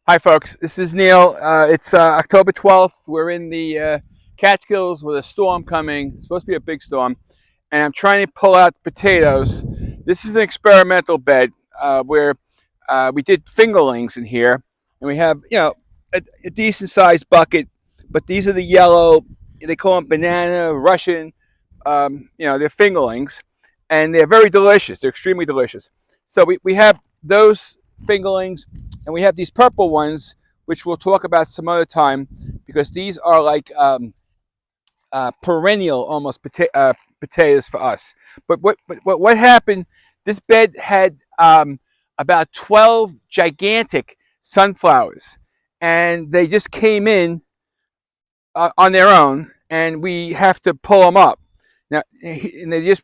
Hi, folks. This is Neil. It's October 12th. We're in the Catskills with a storm coming. It's supposed to be a big storm. And I'm trying to pull out potatoes. This is an experimental bed where we did fingerlings in here. And we have, a decent sized bucket. But these are the yellow, they call them banana, Russian, they're fingerlings. And they're very delicious. They're extremely delicious. So we have those fingerlings, and we have these purple ones, which we'll talk about some other time, because these are like perennial almost potatoes for us. But what happened? This bed had about 12 gigantic sunflowers, and they just came in on their own, and we have to pull them up now. And they just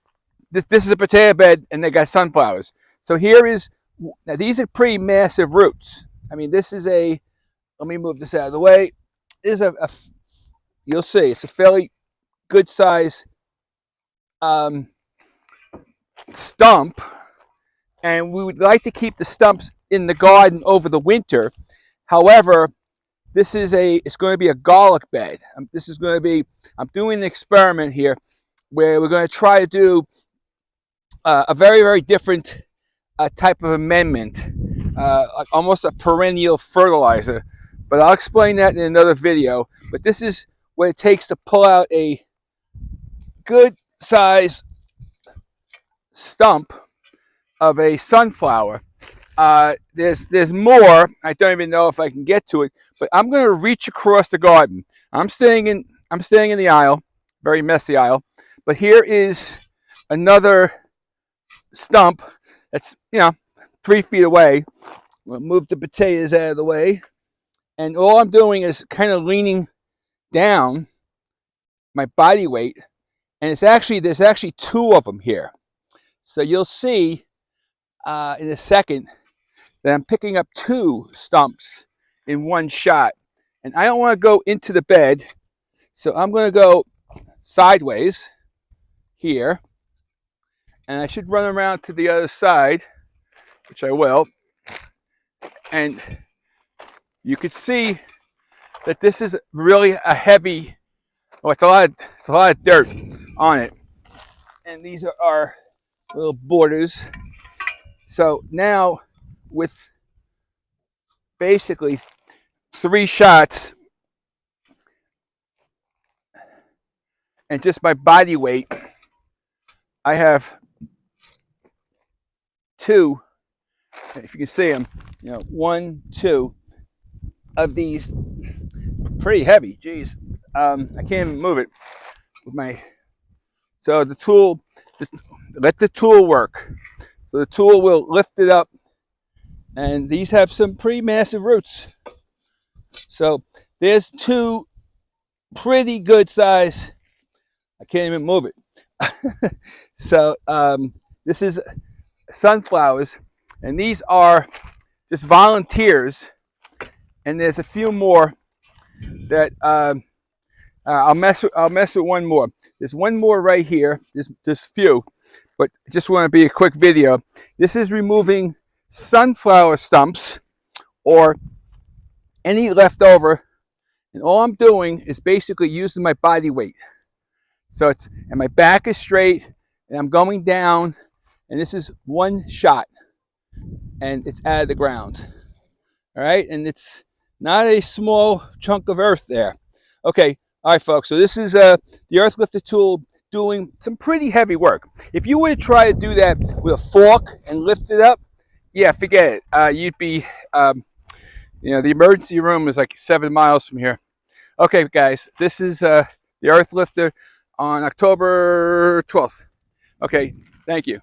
this is a potato bed, and they got sunflowers. So here is now, these are pretty massive roots. I mean, this is a, let me move this out of the way. This is you'll see, it's a fairly good size stump. And we would like to keep the stumps in the garden over the winter. However, it's going to be a garlic bed. I'm doing an experiment here where we're going to try to do a very, very different type of amendment, almost a perennial fertilizer. But I'll explain that in another video. But this is what it takes to pull out a good size stump of a sunflower. There's more. I don't even know if I can get to it, but I'm going to reach across the garden. I'm staying in the aisle, very messy aisle. But here is another stump that's 3 feet away. We'll move the potatoes out of the way, and all I'm doing is kind of leaning down my body weight, and there's actually 2 of them here. So you'll see in a second that I'm picking up 2 stumps in one shot, and I don't want to go into the bed, so I'm going to go sideways here, and I should run around to the other side, which I will. And you could see that this is really a heavy, it's a lot of dirt on it. And these are our little borders. So now, with basically 3 shots and just my body weight, I have 2, if you can see them, 1, 2 of these, pretty heavy. Geez, I can't even move it with my. So the tool, let the tool work. So the tool will lift it up, and these have some pretty massive roots. So there's 2 pretty good size. I can't even move it. So this is sunflowers, and these are just volunteers, and there's a few more that I'll mess with one more. There's one more right here. There's few, but I just want to be a quick video. This is removing sunflower stumps or any leftover, and all I'm doing is basically using my body weight. So and my back is straight, and I'm going down, and this is 1 shot, and it's out of the ground. All right, and it's not a small chunk of earth there. Okay, all right, folks. So this is the earth lifter tool doing some pretty heavy work. If you were to try to do that with a fork and lift it up, yeah, forget it. You'd be, the emergency room is like 7 miles from here. Okay, guys, this is the earth lifter on October 12th. Okay, thank you.